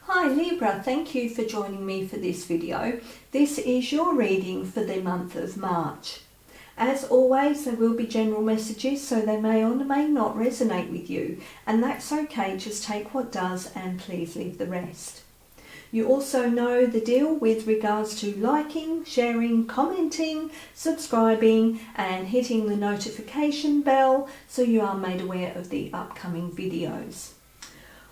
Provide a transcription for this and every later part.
Hi Libra, thank you for joining me for this video. This is your reading for the month of March. As always, there will be general messages, so they may or may not resonate with you, and that's okay. Just take what does and please leave the rest. You also know the deal with regards to liking, sharing, commenting, subscribing and hitting the notification bell so you are made aware of the upcoming videos.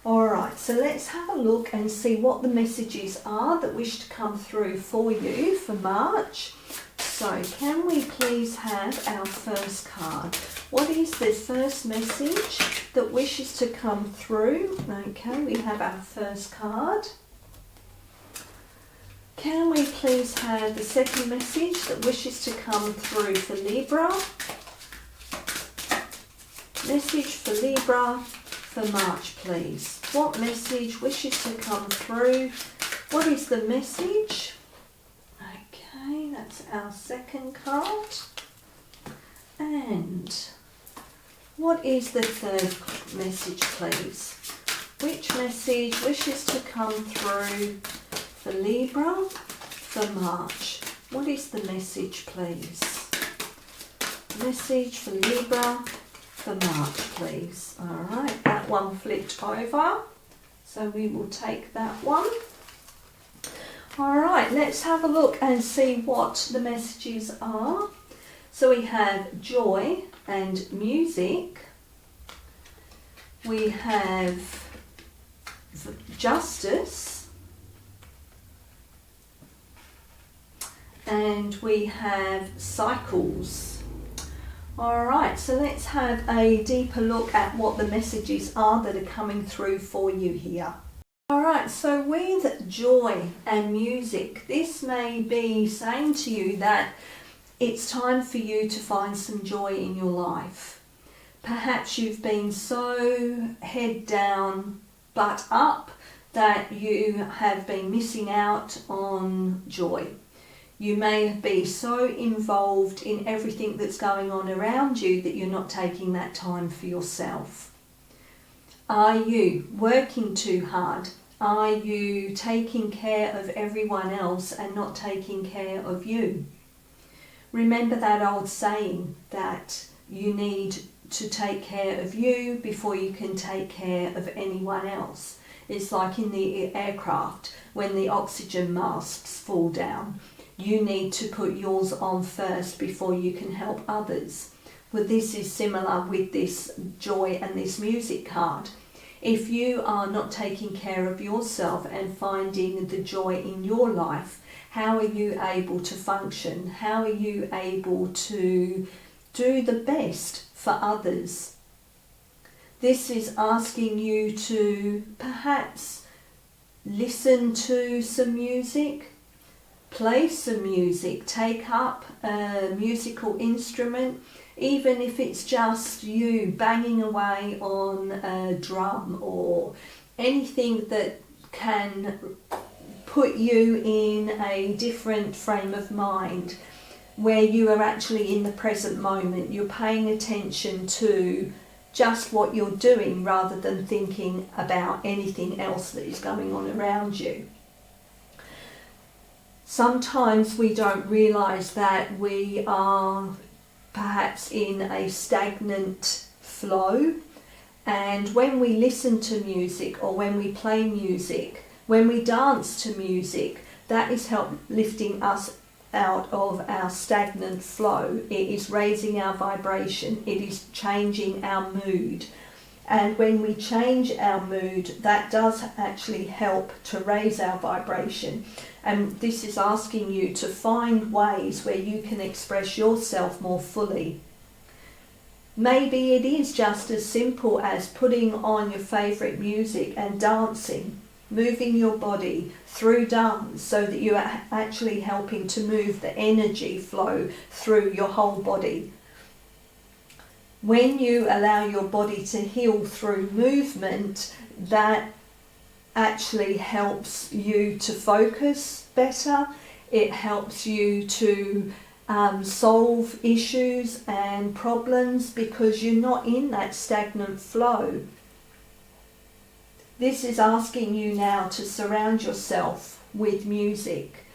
Alright, so let's have a look and see what the messages are that wish to come through for you for March. So can we please have our first card? What is the first message that wishes to come through? Okay, we have our first card. Can we please have the second message that wishes to come through for Libra? Message for Libra for March, please. What message wishes to come through? What is the message? Okay, that's our second card. And what is the third message, please? Which message wishes to come through for Libra for March? What is the message, please? Message for Libra for March, please. Alright, that one flipped over, so we will take that one. Alright, let's have a look and see what the messages are. So we have joy and music. We have justice. And we have cycles. Alright, so let's have a deeper look at what the messages are that are coming through for you here. Alright, so with joy and music, this may be saying to you that it's time for you to find some joy in your life. Perhaps you've been so head down, butt up, that you have been missing out on joy. You may be so involved in everything that's going on around you that you're not taking that time for yourself. Are you working too hard? Are you taking care of everyone else and not taking care of you? Remember that old saying that you need to take care of you before you can take care of anyone else. It's like in the aircraft when the oxygen masks fall down. You need to put yours on first before you can help others. Well, this is similar with this joy and this music card. If you are not taking care of yourself and finding the joy in your life, how are you able to function? How are you able to do the best for others? This is asking you to perhaps listen to some music, play some music, take up a musical instrument, even if it's just you banging away on a drum or anything that can put you in a different frame of mind where you are actually in the present moment. You're paying attention to just what you're doing rather than thinking about anything else that is going on around you. Sometimes we don't realise that we are perhaps in a stagnant flow, and when we listen to music or when we play music, when we dance to music, that is lifting us out of our stagnant flow. It is raising our vibration, it is changing our mood. And when we change our mood, that does actually help to raise our vibration. And this is asking you to find ways where you can express yourself more fully. Maybe it is just as simple as putting on your favourite music and dancing, moving your body through dance so that you are actually helping to move the energy flow through your whole body. When you allow your body to heal through movement, that actually helps you to focus better. It helps you to solve issues and problems because you're not in that stagnant flow. This is asking you now to surround yourself with music.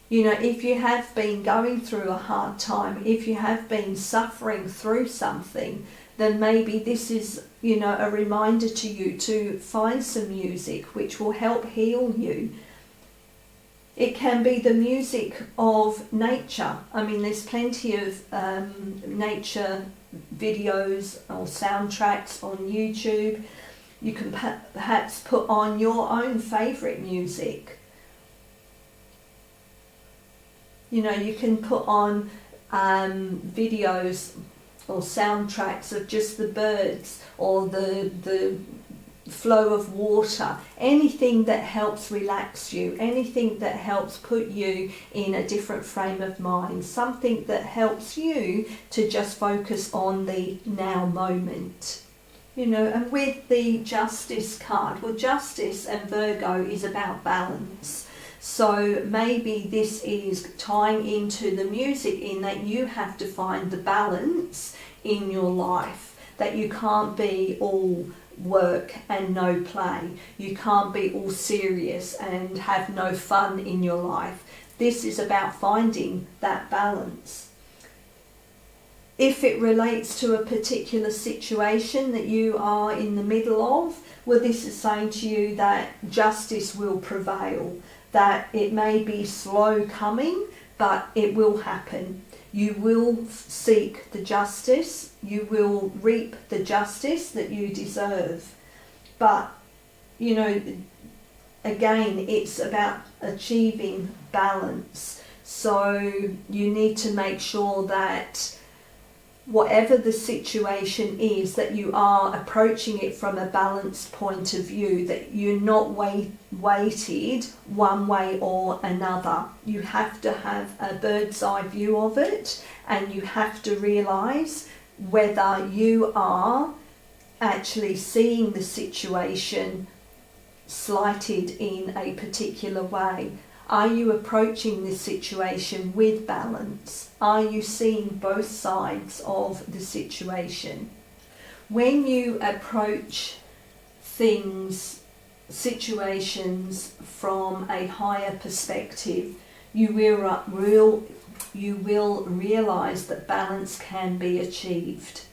You know, if you have been going through a hard time, if you have been suffering through something, then maybe this is, you know, a reminder to you to find some music which will help heal you. It can be the music of nature. I mean, there's plenty of nature videos or soundtracks on YouTube. You can perhaps put on your own favourite music. You know, you can put on videos or soundtracks of just the birds or the flow of water, anything that helps relax you, anything that helps put you in a different frame of mind, something that helps you to just focus on the now moment. You know, and with the Justice card, well, Justice and Virgo is about balance. So maybe this is tying into the music in that you have to find the balance in your life, that you can't be all work and no play. You can't be all serious and have no fun in your life. This is about finding that balance. If it relates to a particular situation that you are in the middle of, well, this is saying to you that justice will prevail, that it may be slow coming, but it will happen. You will seek the justice, you will reap the justice that you deserve. But, you know, again, it's about achieving balance. So you need to make sure that whatever the situation is, that you are approaching it from a balanced point of view, that you're not weighted one way or another. You have to have a bird's eye view of it, and you have to realise whether you are actually seeing the situation slighted in a particular way. Are you approaching this situation with balance? Are you seeing both sides of the situation? When you approach things, situations from a higher perspective, you will realise that balance can be achieved.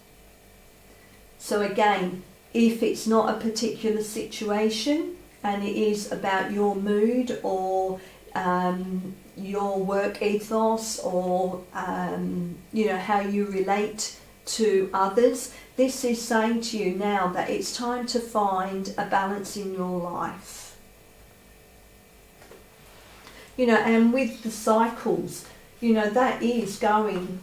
So again, if it's not a particular situation and it is about your mood or your work ethos or you know, how you relate to others, this is saying to you now that it's time to find a balance in your life. You know, and with the cycles, you know, that is going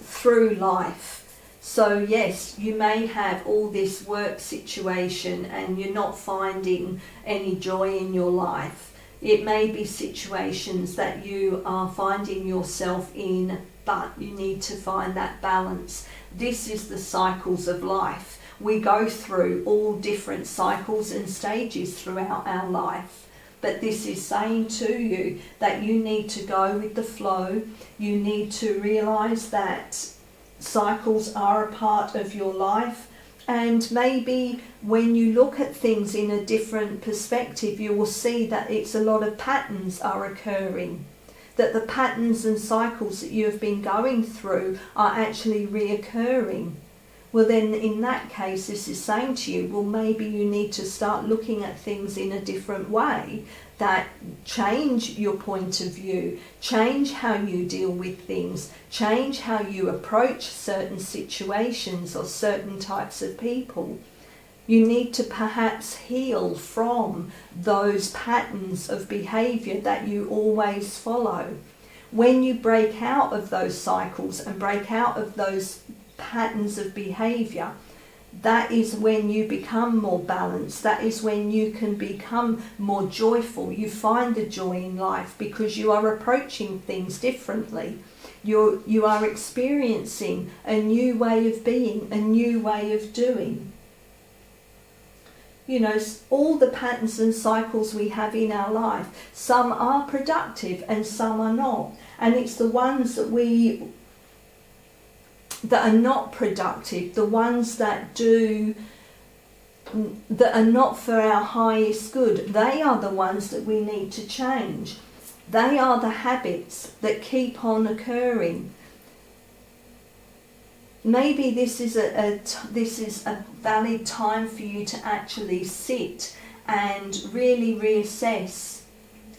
through life. So yes, you may have all this work situation and you're not finding any joy in your life. It may be situations that you are finding yourself in, but you need to find that balance. This is the cycles of life. We go through all different cycles and stages throughout our life. But this is saying to you that you need to go with the flow. You need to realise that cycles are a part of your life. And maybe when you look at things in a different perspective, you will see that it's a lot of patterns are occurring. That the patterns and cycles that you have been going through are actually reoccurring. Well, then in that case, this is saying to you, well, maybe you need to start looking at things in a different way, that change your point of view, change how you deal with things, change how you approach certain situations or certain types of people. You need to perhaps heal from those patterns of behaviour that you always follow. When you break out of those cycles and break out of those patterns of behaviour, that is when you become more balanced. That is when you can become more joyful. You find the joy in life because you are approaching things differently. You are experiencing a new way of being, a new way of doing. You know, all the patterns and cycles we have in our life, some are productive and some are not. And it's the ones that are not productive, the ones that do that are not for our highest good. They are the ones that we need to change. They are the habits that keep on occurring. Maybe this is a valid time for you to actually sit and really reassess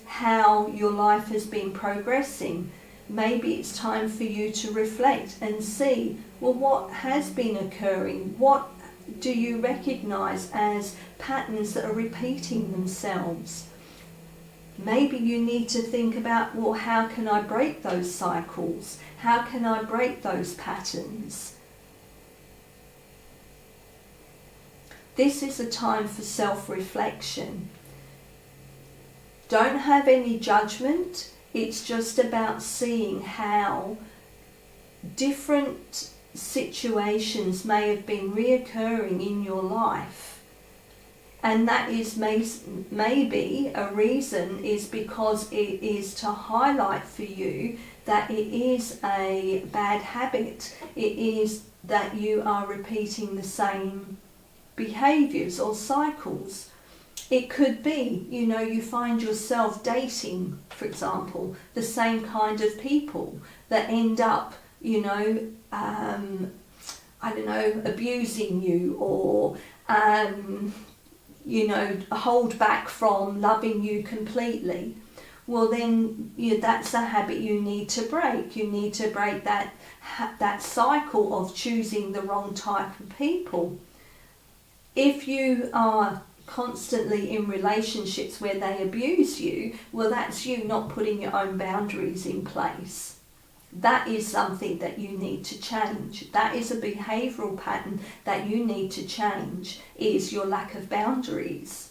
how your life has been progressing. Maybe it's time for you to reflect and see, well, what has been occurring? What do you recognise as patterns that are repeating themselves? Maybe you need to think about, well, how can I break those cycles? How can I break those patterns? This is a time for self-reflection. Don't have any judgment. It's just about seeing how different situations may have been reoccurring in your life. And that is maybe a reason is because it is to highlight for you that it is a bad habit. It is that you are repeating the same behaviours or cycles. It could be, you find yourself dating, for example, the same kind of people that end up, abusing you or, hold back from loving you completely. Well, then that's a habit you need to break. You need to break that cycle of choosing the wrong type of people. If you are constantly in relationships where they abuse you, well, that's you not putting your own boundaries in place. That is something that you need to change. That is a behavioural pattern that you need to change, is your lack of boundaries.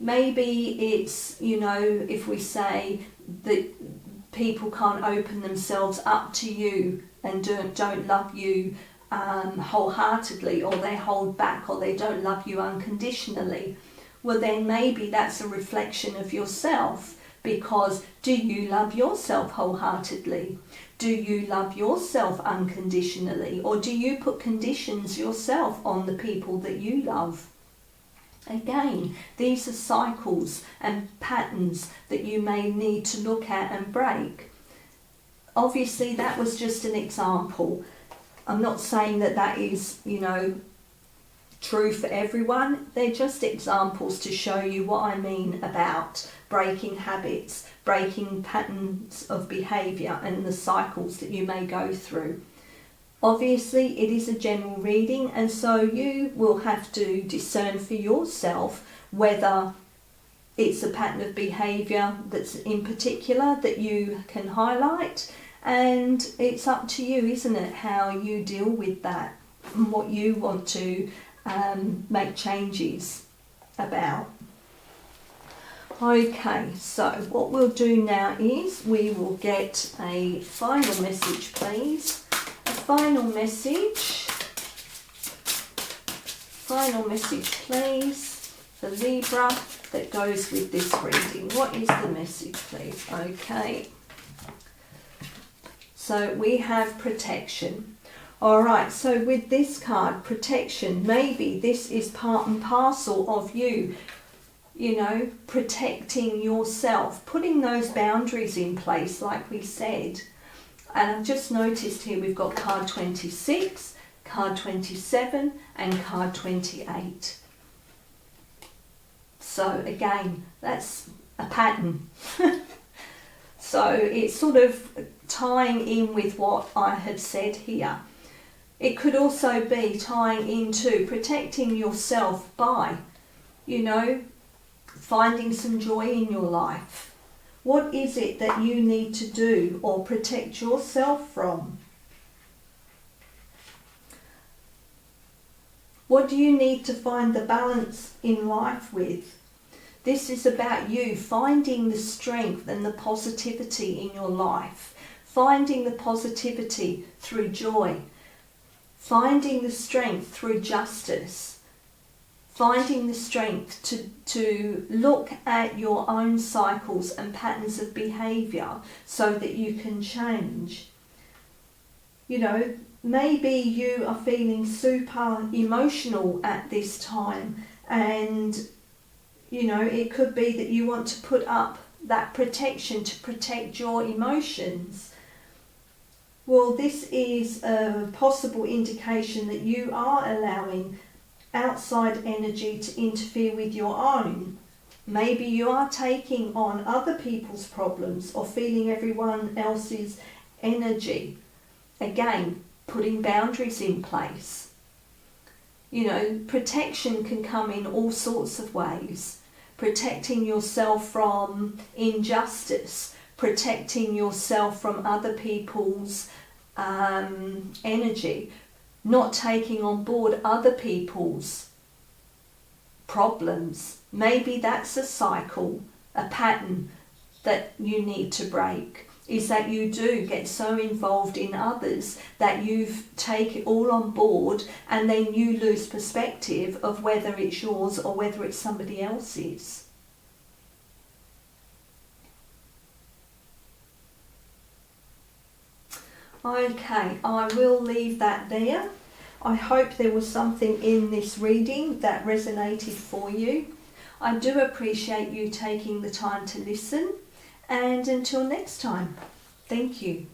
Maybe it's, if we say that people can't open themselves up to you and don't love you wholeheartedly, or they hold back, or they don't love you unconditionally, well, then maybe that's a reflection of yourself, because do you love yourself wholeheartedly? Do you love yourself unconditionally, or do you put conditions yourself on the people that you love? Again, these are cycles and patterns that you may need to look at and break. Obviously, that was just an example. I'm not saying that is, true for everyone. They're just examples to show you what I mean about breaking habits, breaking patterns of behaviour and the cycles that you may go through. Obviously, it is a general reading, and so you will have to discern for yourself whether it's a pattern of behaviour that's in particular that you can highlight, and it's up to you, isn't it, how you deal with that and what you want to make changes about. Okay, so what we'll do now is we will get a final message, please. A final message, please, for Libra that goes with this reading. What is the message, please? Okay. So we have protection. Alright, so with this card, protection, maybe this is part and parcel of you, protecting yourself, putting those boundaries in place, like we said. And I've just noticed here we've got card 26, card 27, and card 28. So again, that's a pattern. So it's sort of tying in with what I have said here. It could also be tying into protecting yourself by, finding some joy in your life. What is it that you need to do or protect yourself from? What do you need to find the balance in life with? This is about you finding the strength and the positivity in your life, finding the positivity through joy, finding the strength through justice, finding the strength to look at your own cycles and patterns of behaviour so that you can change. maybe you are feeling super emotional at this time, and you know, it could be that you want to put up that protection to protect your emotions. Well, this is a possible indication that you are allowing outside energy to interfere with your own. Maybe you are taking on other people's problems or feeling everyone else's energy. Again, putting boundaries in place. You know, protection can come in all sorts of ways. Protecting yourself from injustice, protecting yourself from other people's energy, not taking on board other people's problems. Maybe that's a cycle, a pattern that you need to break, is that you do get so involved in others that you've taken it all on board, and then you lose perspective of whether it's yours or whether it's somebody else's. Okay, I will leave that there. I hope there was something in this reading that resonated for you. I do appreciate you taking the time to listen, and until next time, thank you.